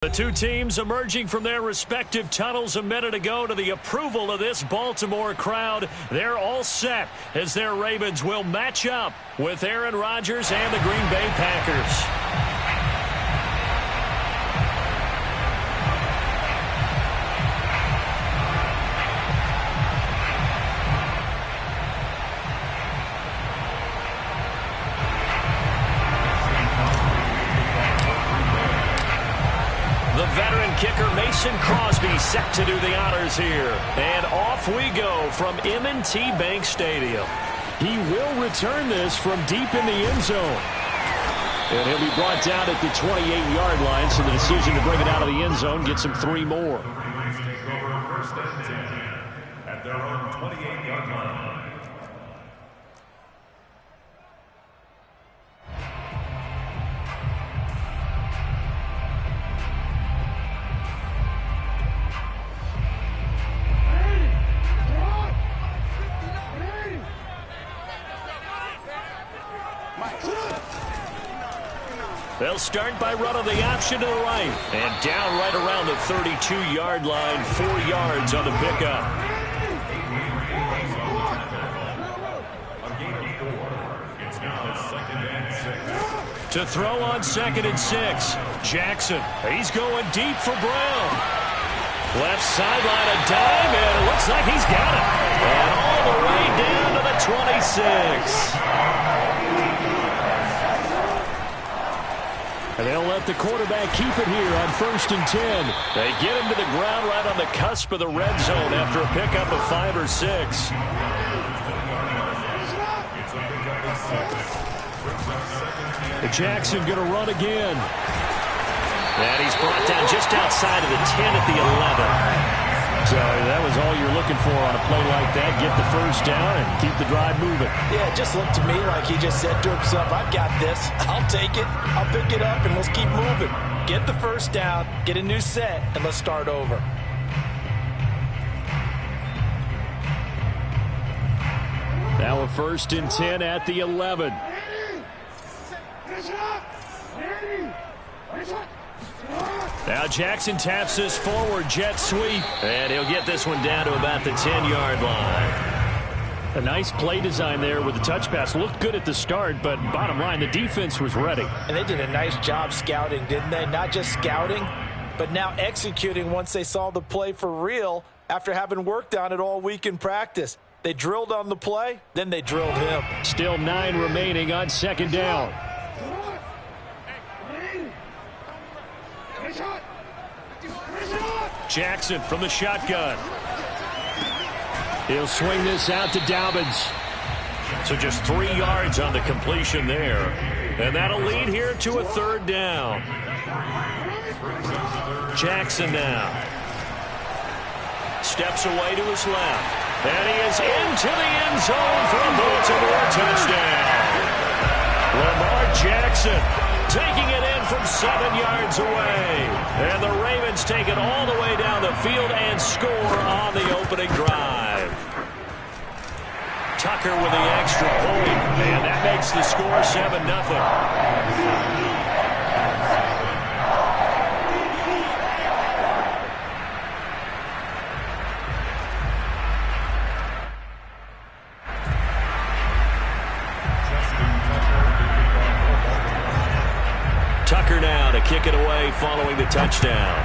The two teams emerging from their respective tunnels a minute ago to the approval of this Baltimore crowd. They're all set as their Ravens will match up with Aaron Rodgers and the Green Bay Packers. Kicker Mason Crosby set to do the honors here. And off we go from M&T Bank Stadium. He will return this from deep in the end zone. And he'll be brought down at the 28-yard line, so the decision to bring it out of the end zone gets him 3 more. First and 10 at their own 28-yard line. They'll start by running the option to the right. And down right around the 32-yard line, 4 yards on the pickup. To throw on 2nd and 6. Jackson, he's going deep for Brown. Left sideline a dime, and it looks like he's got it. And all the way down to the 26. And they'll let the quarterback keep it here on 1st and 10. They get him to the ground right on the cusp of the red zone after a pickup of 5 or 6. Jackson going to run again. And he's brought down just outside of the 10 at the 11. So that was all you're looking for on a play like that. Get the first down and keep the drive moving. Yeah, it just looked to me like he just said to himself, I've got this. I'll take it. I'll pick it up, and let's keep moving. Get the first down, get a new set, and let's start over. Now a 1st and 10 at the 11. Now Jackson taps this forward jet sweep, and he'll get this one down to about the 10-yard line. A nice play design there with the touch pass. Looked good at the start, but bottom line, the defense was ready. And they did a nice job scouting, didn't they? Not just scouting, but now executing once they saw the play for real after having worked on it all week in practice. They drilled on the play, then they drilled him. Still 9 remaining on 2nd down. Jackson from the shotgun. He'll swing this out to Dobbins. So just 3 yards on the completion there. And that'll lead here to a 3rd down. Jackson now. Steps away to his left. And he is into the end zone for a Baltimore touchdown. Lamar Jackson taking it in from 7 yards away. And the Ravens take it all the way down the field and score on the opening drive. Tucker with the extra point, and that makes the score 7-0. Tucker now to kick it away following the touchdown.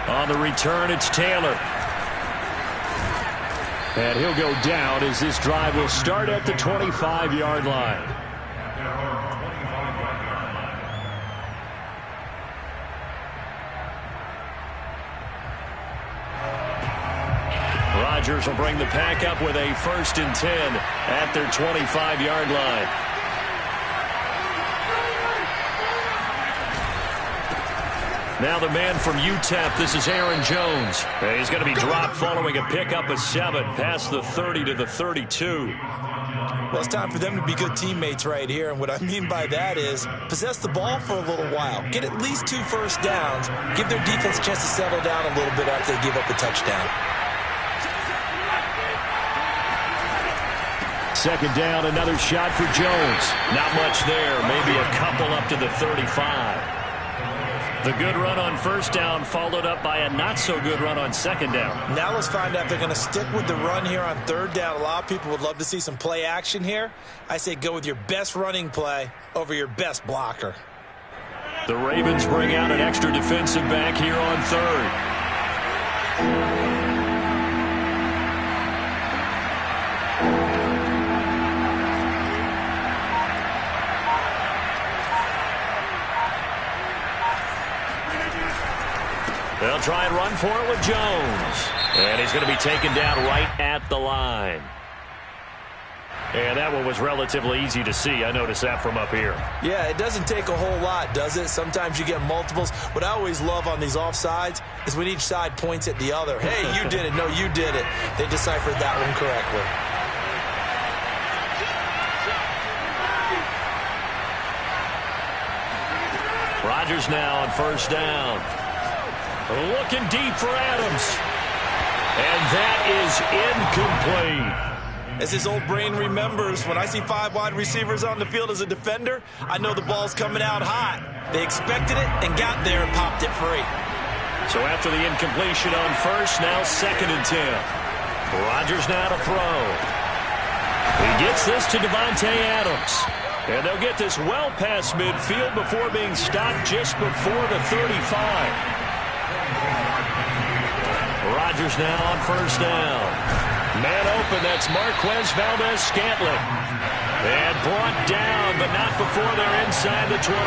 On the return, it's Taylor. And he'll go down as this drive will start at the 25-yard line. Rodgers will bring the pack up with a 1st and 10 at their 25-yard line. Now the man from UTEP, this is Aaron Jones. He's going to be dropped following a pickup of 7 past the 30 to the 32. Well, it's time for them to be good teammates right here, and what I mean by that is possess the ball for a little while. Get at least 2 first downs. Give their defense a chance to settle down a little bit after they give up the touchdown. second down, another shot for Jones. Not much there, maybe a couple up to the 35. The good run on first down followed up by a not-so-good run on second down. Now let's find out if they're going to stick with the run here on third down. A lot of people would love to see some play action here. I say go with your best running play over your best blocker. The Ravens bring out an extra defensive back here on third. They'll try and run for it with Jones. And he's going to be taken down right at the line. And that one was relatively easy to see. I noticed that from up here. Yeah, it doesn't take a whole lot, does it? Sometimes you get multiples. What I always love on these offsides is when each side points at the other. Hey, you did it. No, you did it. They deciphered that one correctly. Rodgers now on first down. Looking deep for Adams. And that is incomplete. As his old brain remembers, when I see 5 wide receivers on the field as a defender, I know the ball's coming out hot. They expected it and got there and popped it free. So after the incompletion on first, now second and 10. Rodgers now to throw. He gets this to Davante Adams. And they'll get this well past midfield before being stopped just before the 35. Rodgers now on first down. Man open, that's Marquez Valdez-Scantling. And brought down, but not before they're inside the 25.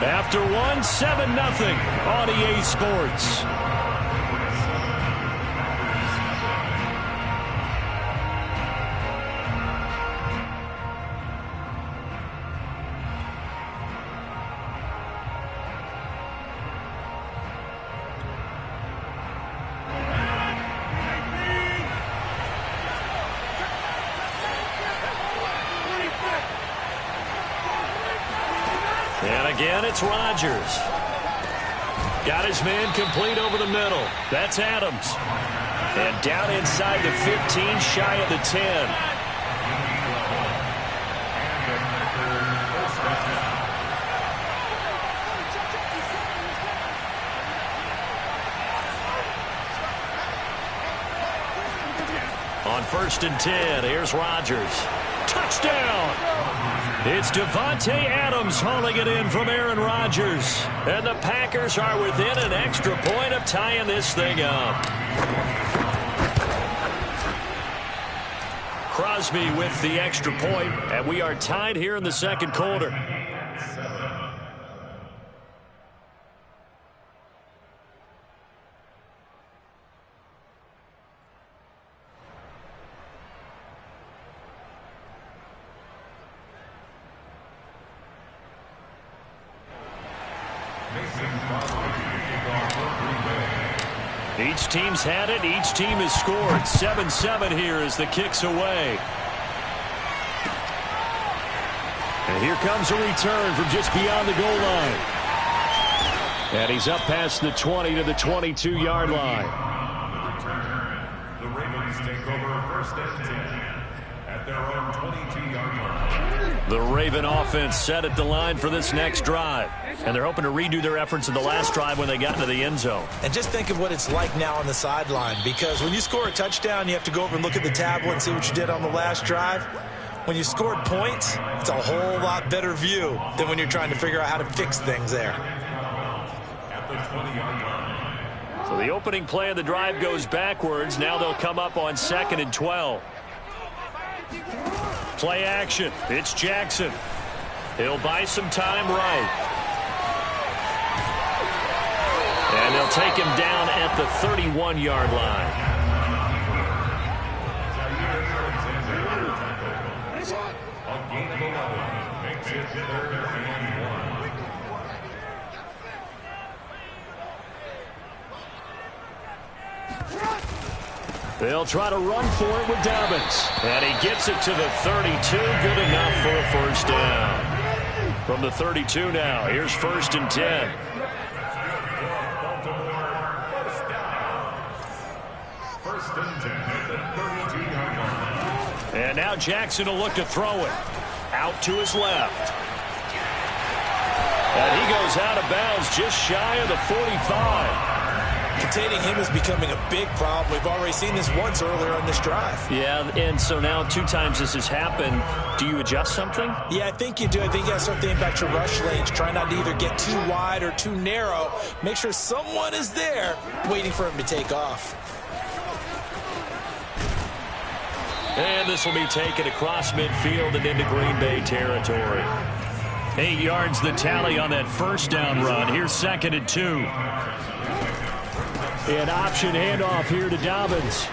After one, 7-0 on EA Sports. And again, it's Rodgers. Got his man complete over the middle. That's Adams. And down inside the 15, shy of the 10. On first and 10, here's Rodgers. Touchdown! It's Davante Adams hauling it in from Aaron Rodgers. And the Packers are within an extra point of tying this thing up. Crosby with the extra point, and we are tied here in the second quarter. Each team's had it. Each team has scored. 7-7 here as the kick's away. And here comes a return from just beyond the goal line. And he's up past the 20 to the 22-yard line. The Ravens take over first and 10 at their own 22-yard line. The Raven offense set at the line for this next drive. And they're hoping to redo their efforts in the last drive when they got into the end zone. And just think of what it's like now on the sideline, because when you score a touchdown, you have to go over and look at the tablet and see what you did on the last drive. When you scored points, it's a whole lot better view than when you're trying to figure out how to fix things there. At the 20-yard line. So the opening play of the drive goes backwards. Now they'll come up on second and 12. Play action. It's Jackson. He'll buy some time right. And they'll take him down at the 31-yard line. A gain of 11 makes it 3rd and 1. They'll try to run for it with Dobbins. And he gets it to the 32. Good enough for a first down. From the 32 now, here's first and 10. First and 10 at the 32-yard line. And now Jackson will look to throw it. Out to his left. And he goes out of bounds just shy of the 45. Containing him is becoming a big problem. We've already seen this once earlier on this drive. Yeah, and so now 2 times this has happened. Do you adjust something? Yeah, I think you do. I think you got to start thinking about your rush lanes. Try not to either get too wide or too narrow. Make sure someone is there waiting for him to take off. And this will be taken across midfield and into Green Bay territory. 8 yards the tally on that first down run. Here's 2nd and 2. An option handoff here to Dobbins.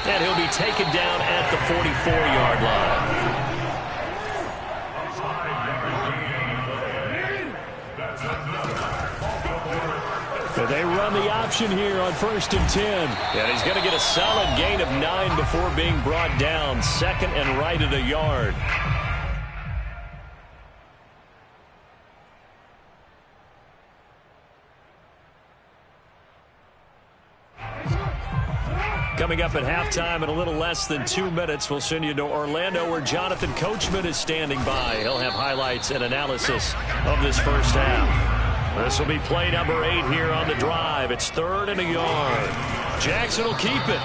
And he'll be taken down at the 44-yard line. So they run the option here on 1st and 10. And he's going to get a solid gain of 9 before being brought down. 2nd and right at a yard. Coming up at halftime in a little less than 2 minutes, we'll send you to Orlando where Jonathan Coachman is standing by. He'll have highlights and analysis of this first half. This will be play number 8 here on the drive. It's 3rd and a yard. Jackson will keep it.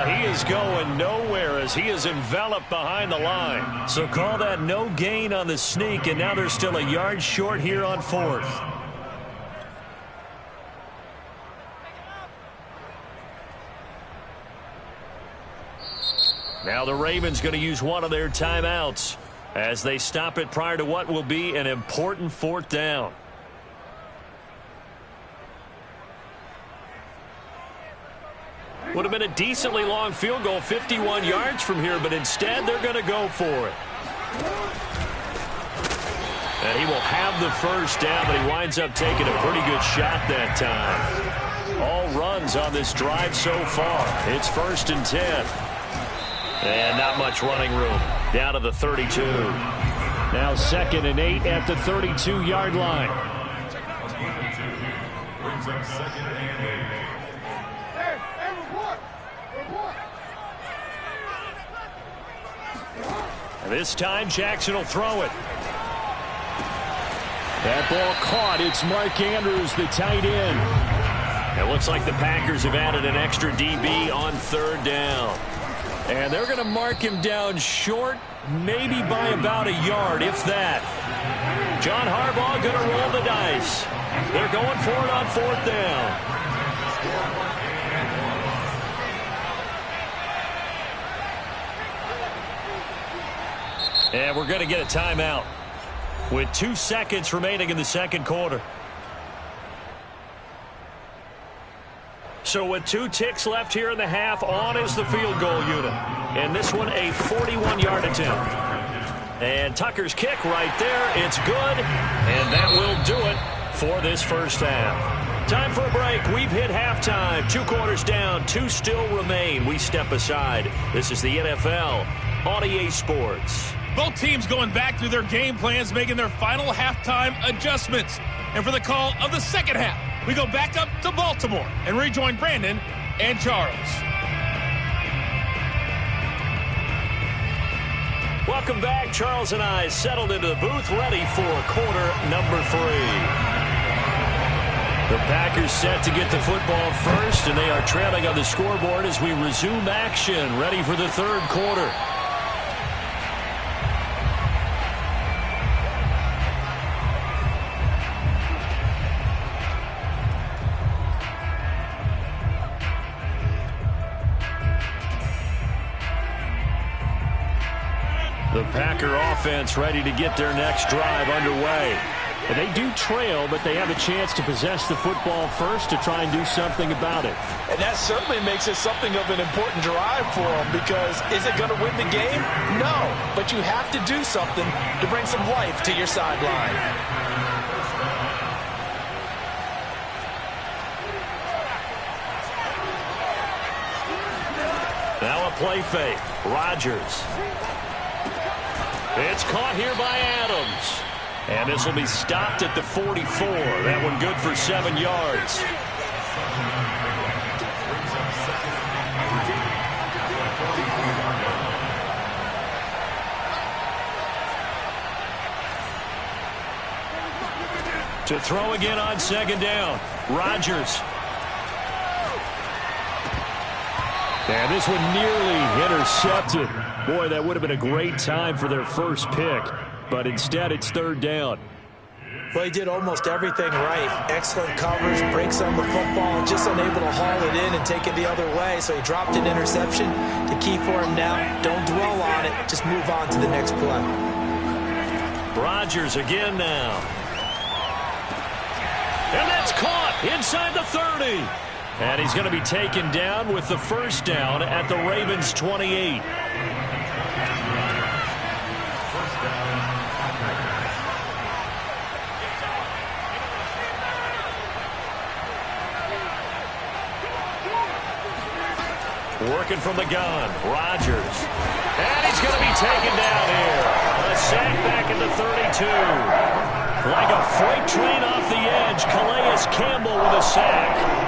He is going nowhere as he is enveloped behind the line. So call that no gain on the sneak, and now they're still a yard short here on 4th. Now the Ravens going to use one of their timeouts as they stop it prior to what will be an important 4th down. Would have been a decently long field goal, 51 yards from here, but instead they're going to go for it. And he will have the first down, but he winds up taking a pretty good shot that time. All runs on this drive so far. It's 1st and 10. And not much running room. Down to the 32. Now 2nd and 8 at the 32-yard line. Brings up 2nd and 8. And this time Jackson will throw it. That ball caught. It's Mark Andrews, the tight end. It looks like the Packers have added an extra DB on 3rd down. And they're going to mark him down short, maybe by about a yard, if that. John Harbaugh going to roll the dice. They're going for it on 4th down. And we're going to get a timeout with 2 seconds remaining in the 2nd quarter. So with 2 ticks left here in the half, on is the field goal unit. And this one a 41-yard attempt. And Tucker's kick right there. It's good. And that will do it for this first half. Time for a break. We've hit halftime. 2 quarters down. 2 still remain. We step aside. This is the NFL on EA Sports. Both teams going back through their game plans, making their final halftime adjustments. And for the call of the second half, we go back up to Baltimore and rejoin Brandon and Charles. Welcome back. Charles and I settled into the booth, ready for quarter number 3. The Packers set to get the football first, and they are trailing on the scoreboard as we resume action, ready for the 3rd quarter. The Packer offense ready to get their next drive underway. And they do trail, but they have a chance to possess the football first to try and do something about it. And that certainly makes it something of an important drive for them, because is it going to win the game? No, but you have to do something to bring some life to your sideline. Now a play fake. Rodgers. It's caught here by Adams. And this will be stopped at the 44. That one good for 7 yards. To throw again on second down. Rodgers. And this one nearly intercepted. Boy, that would have been a great time for their first pick. But instead, it's third down. Well, he did almost everything right. Excellent coverage, breaks on the football, just unable to haul it in and take it the other way. So he dropped an interception. The key for him now, don't dwell on it. Just move on to the next play. Rodgers again now. And that's caught inside the 30. And he's going to be taken down with the first down at the Ravens' 28. Working from the gun, Rodgers. And he's going to be taken down here. A sack back at the 32. Like a freight train off the edge, Calais Campbell with a sack.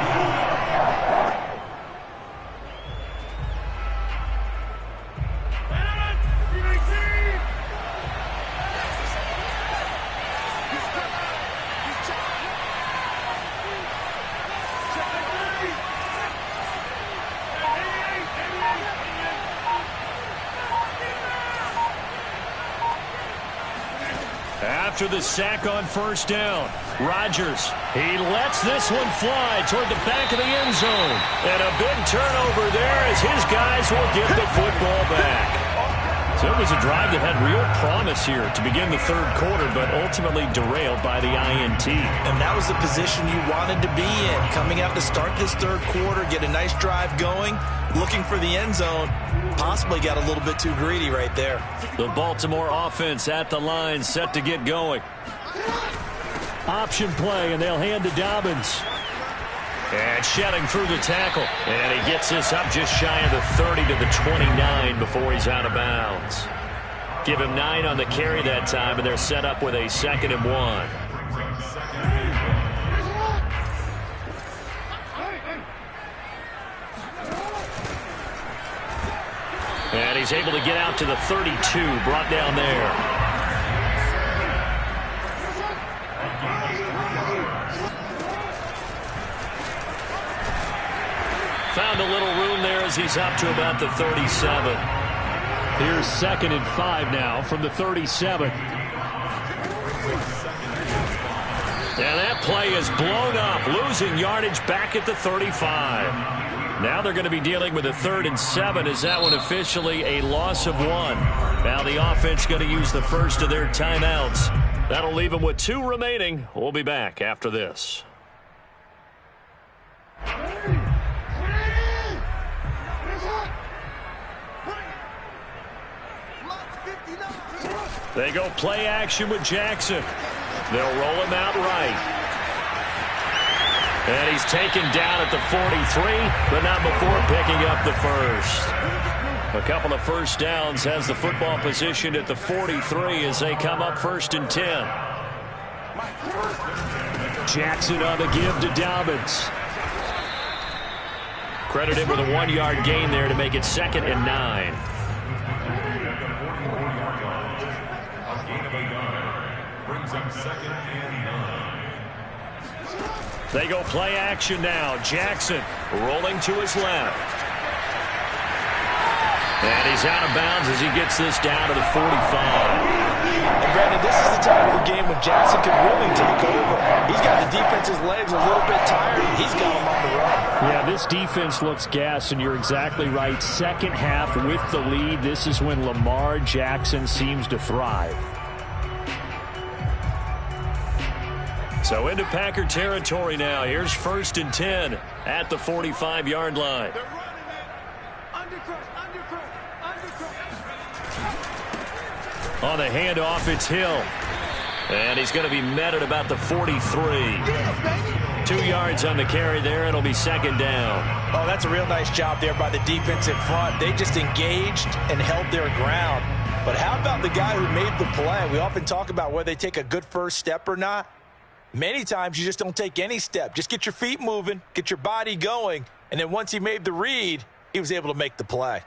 After the sack on first down, Rodgers, he lets this one fly toward the back of the end zone. And a big turnover there as his guys will get the football back. So it was a drive that had real promise here to begin the third quarter, but ultimately derailed by the INT. And that was the position you wanted to be in. Coming out to start this third quarter, get a nice drive going, looking for the end zone. Possibly got a little bit too greedy right there. The Baltimore offense at the line, set to get going. Option play, and they'll hand to Dobbins. And shedding through the tackle. And he gets this up just shy of the 30 to the 29 before he's out of bounds. Give him 9 on the carry that time, and they're set up with a 2nd and 1. And he's able to get out to the 32, brought down there. Found a little room there as he's up to about the 37. Here's 2nd and 5 now from the 37. And that play is blown up, losing yardage back at the 35. Now they're going to be dealing with a 3rd and 7 as that one officially a loss of 1. Now the offense going to use the first of their timeouts. That'll leave them with 2 remaining. We'll be back after this. They go play action with Jackson. They'll roll him out right. And he's taken down at the 43, but not before picking up the first. A couple of first downs, has the football positioned at the 43 as they come up 1st and 10. Jackson on the give to Dobbins. Credited with a 1-yard gain there to make it 2nd and 9. They go play action now. Jackson rolling to his left. And he's out of bounds as he gets this down to the 45. And Brandon, this is the time of the game when Jackson could really take over. He's got the defense's legs a little bit tired. He's got him on the run. Yeah, this defense looks gassed, and you're exactly right. Second half with the lead, this is when Lamar Jackson seems to thrive. So into Packer territory now. Here's 1st and 10 at the 45-yard line. On the handoff, it's Hill. And he's going to be met at about the 43. 2 yards on the carry there. It'll be 2nd down. Oh, that's a real nice job there by the defense in front. They just engaged and held their ground. But how about the guy who made the play? We often talk about whether they take a good first step or not. Many times you just don't take any step. Just get your feet moving, get your body going, and then once he made the read, he was able to make the play.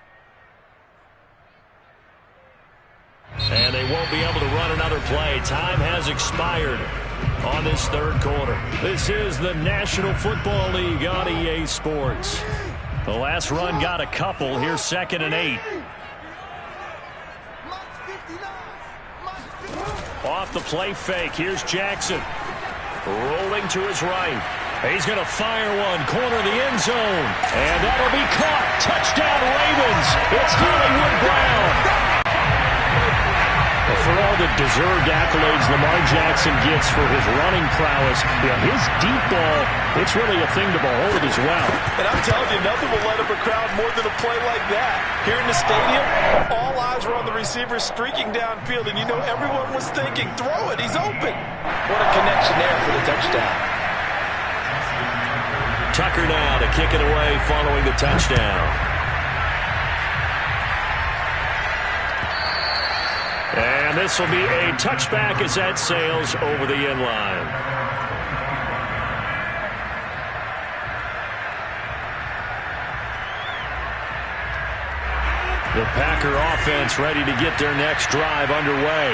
And they won't be able to run another play. Time has expired. on this third quarter. This is the National Football League on EA Sports. The last run got a couple. Here's 2nd and 8. Off the play fake. Here's Jackson. Rolling to his right. He's going to fire one. Corner of the end zone. And that'll be caught. Touchdown Ravens. It's Hollywood Brown. For all the deserved accolades Lamar Jackson gets for his running prowess, his deep ball, it's really a thing to behold as well. And I'm telling you, nothing will light up a crowd more than a play like that. Here in the stadium, all eyes were on the receiver streaking downfield, and you know everyone was thinking, throw it, he's open. What a connection there for the touchdown. Tucker now to kick it away following the touchdown. And this will be a touchback as that sails over the end line. The Packer offense ready to get their next drive underway.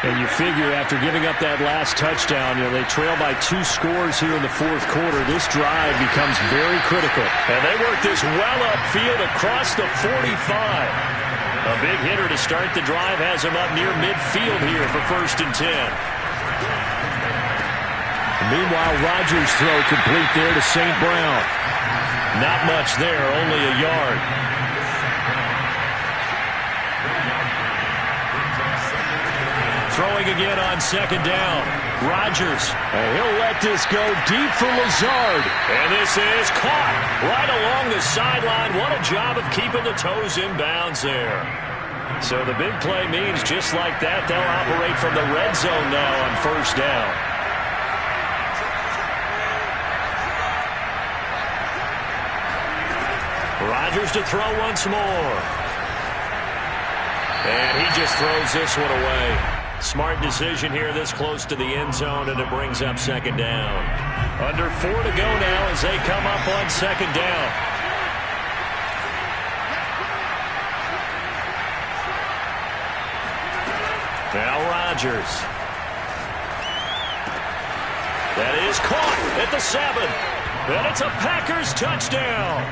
And you figure after giving up that last touchdown, they trail by 2 scores here in the fourth quarter. This drive becomes very critical. And they work this well upfield across the 45. A big hitter to start the drive has him up near midfield here for 1st and 10. Meanwhile, Rodgers' throw complete there to St. Brown. Not much there, only a yard. Throwing again on 2nd down. Rodgers, and he'll let this go deep for Lazard. And this is caught right along the sideline. What a job of keeping the toes in bounds there. So the big play means just like that, they'll operate from the red zone now on 1st down. Rodgers to throw once more. And he just throws this one away. Smart decision here this close to the end zone, and it brings up 2nd down. Under 4 to go now as they come up on 2nd down. Now Rodgers. That is caught at the 7. And it's a Packers touchdown.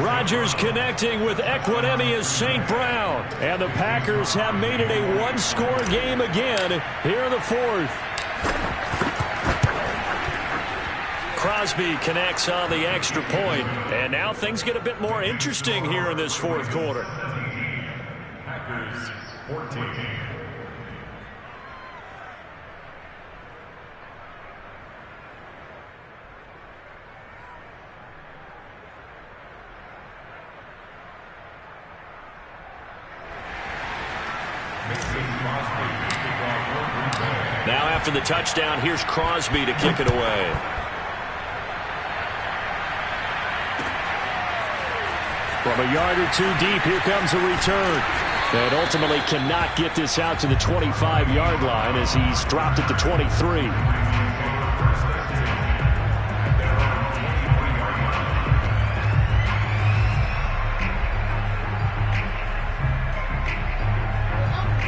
Rodgers connecting with Equinemius St. Brown. And the Packers have made it a one-score game again here in the 4th. Crosby connects on the extra point. And now things get a bit more interesting here in this 4th quarter. Packers 14. Now after the touchdown, here's Crosby to kick it away. From a yard or 2 deep, here comes a return. And ultimately cannot get this out to the 25-yard line as he's dropped at the 23.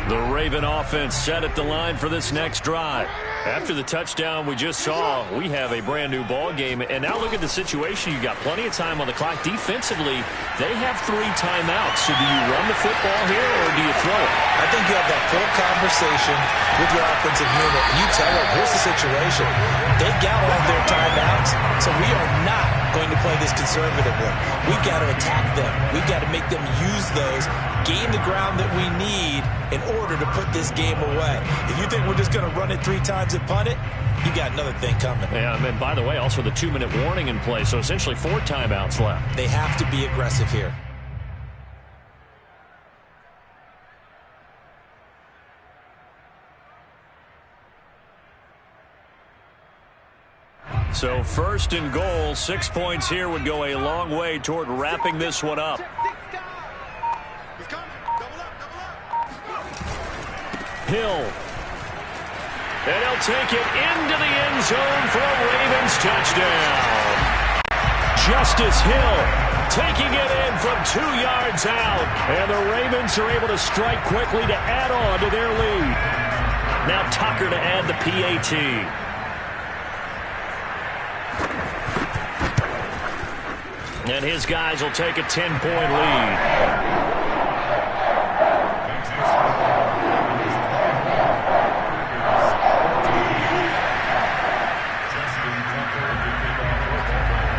The Raven offense set at the line for this next drive. After the touchdown we just saw, we have a brand new ball game. And now look at the situation. You got plenty of time on the clock. Defensively, they have 3 timeouts. So do you run the football here or do you throw it? I think you have that full conversation with your offensive unit. You tell them, here's the situation. They got all their timeouts, so we are not going to play this conservatively. We've got to attack them. We've got to make them use those, gain the ground that we need in order to put this game away. If you think we're just going to run it 3 times and punt it, you got another thing coming. Yeah, and by the way, also the 2-minute warning in play, so essentially 4 timeouts left. They have to be aggressive here. So 1st and goal, 6 points here would go a long way toward wrapping this one up. Hill. And he'll take it into the end zone for a Ravens touchdown. Justice Hill taking it in from 2 yards out. And the Ravens are able to strike quickly to add on to their lead. Now Tucker to add the PAT. And his guys will take a 10-point lead.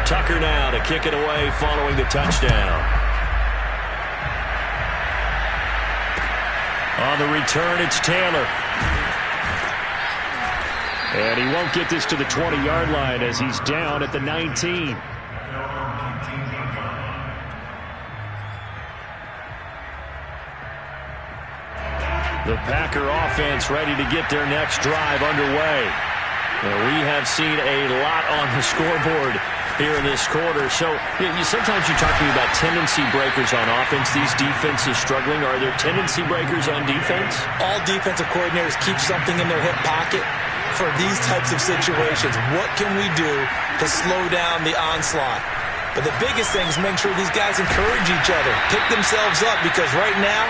Tucker now to kick it away following the touchdown. On the return, it's Taylor. And he won't get this to the 20-yard line as he's down at the 19. The Packer offense ready to get their next drive underway. And we have seen a lot on the scoreboard here in this quarter. So sometimes you talk to me about tendency breakers on offense. These defenses struggling. Are there tendency breakers on defense? All defensive coordinators keep something in their hip pocket for these types of situations. What can we do to slow down the onslaught? But the biggest thing is make sure these guys encourage each other, pick themselves up, because right now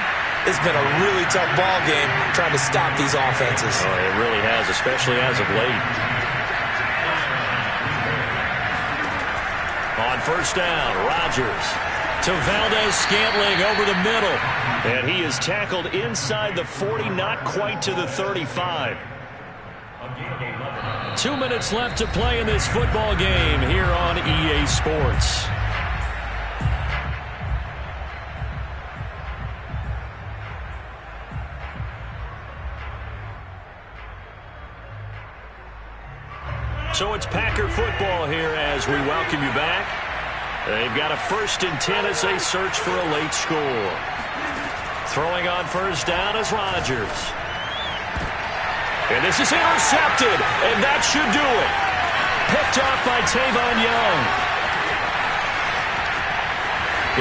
it's been a really tough ball game trying to stop these offenses. Oh, it really has, especially as of late. On first down, Rodgers to Valdez-Scantling over the middle. And he is tackled inside the 40, not quite to the 35. 2 minutes left to play in this football game here on EA Sports. So it's Packer football here as we welcome you back. They've got a 1st and 10 as they search for a late score. Throwing on first down is Rodgers. And this is intercepted, and that should do it. Picked off by Tavon Young.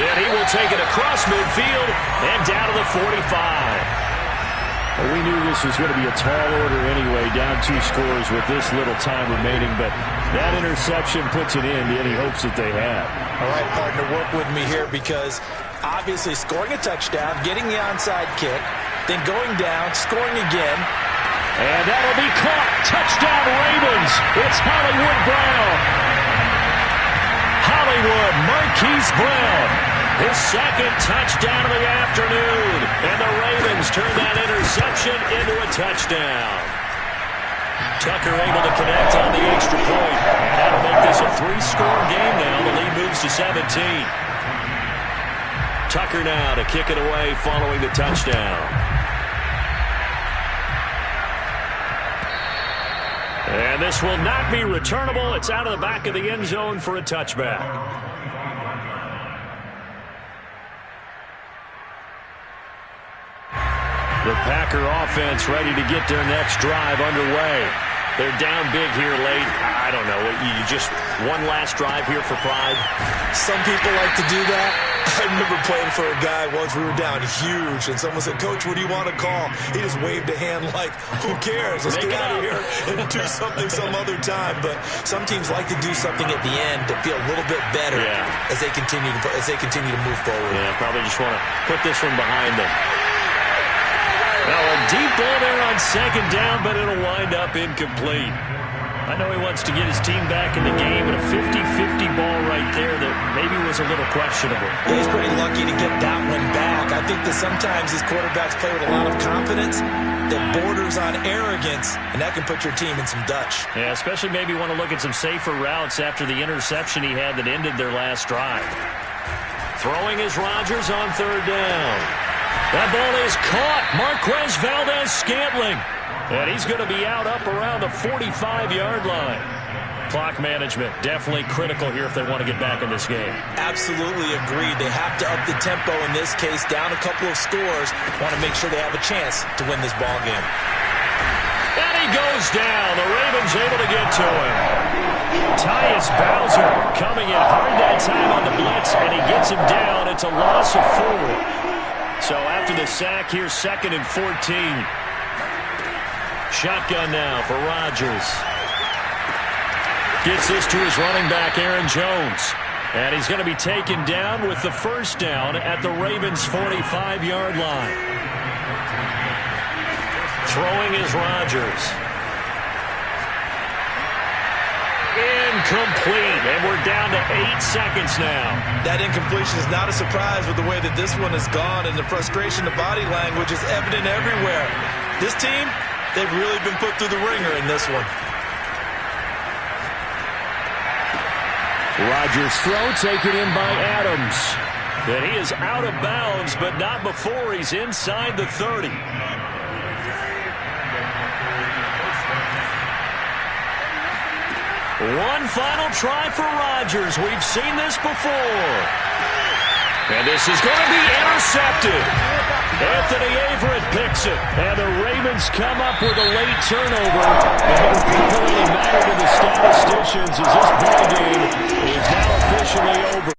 And he will take it across midfield and down to the 45. Well, we knew this was going to be a tall order anyway, down 2 scores with this little time remaining, but that interception puts an end to any hopes that they had. All right, partner, work with me here, because obviously scoring a touchdown, getting the onside kick, then going down, scoring again. And that'll be caught. Touchdown, Ravens. It's Hollywood Brown. Hollywood Marquise Brown. His 2nd touchdown of the afternoon. And the Ravens turn that interception into a touchdown. Tucker able to connect on the extra point. And that'll make this a 3-score game now. The lead moves to 17. Tucker now to kick it away following the touchdown. And this will not be returnable. It's out of the back of the end zone for a touchback. The Packer offense ready to get their next drive underway. They're down big here late. I don't know. You just one last drive here for pride? Some people like to do that. I remember playing for a guy once. We were down huge, and someone said, "Coach, what do you want to call?" He just waved a hand like, "Who cares? Let's get out of here and do something some other time." But some teams like to do something at the end to feel a little bit better as they continue to move forward. Yeah, probably just want to put this one behind them. Now a deep ball there on 2nd down, but it'll wind up incomplete. I know he wants to get his team back in the game, and a 50-50 ball right there that maybe was a little questionable. He's pretty lucky to get that one back. I think that sometimes these quarterbacks play with a lot of confidence that borders on arrogance, and that can put your team in some Dutch. Yeah, especially maybe want to look at some safer routes after the interception he had that ended their last drive. Throwing is Rodgers on 3rd down. That ball is caught. Marquez Valdez-Scantling. And he's going to be out up around the 45-yard line. Clock management definitely critical here if they want to get back in this game. Absolutely agreed. They have to up the tempo in this case, down a couple of scores. Want to make sure they have a chance to win this ball game. And he goes down. The Ravens able to get to him. Tyus Bowser coming in hard that time on the blitz, and he gets him down. It's a loss of 4. So after the sack, here's 2nd and 14. Shotgun now for Rodgers. Gets this to his running back, Aaron Jones. And he's going to be taken down with the 1st down at the Ravens' 45-yard line. Throwing is Rodgers. incomplete, and we're down to 8 seconds now. That incompletion is not a surprise with the way that this one has gone, and the frustration, the body language is evident everywhere. This team, they've really been put through the ringer in this one. Rodgers' throw taken in by Adams. And he is out of bounds, but not before he's inside the 30. One final try for Rodgers. We've seen this before. And this is going to be intercepted. Anthony Averett picks it. And the Ravens come up with a late turnover. And it will really matter to the statisticians as this ball game is now officially over.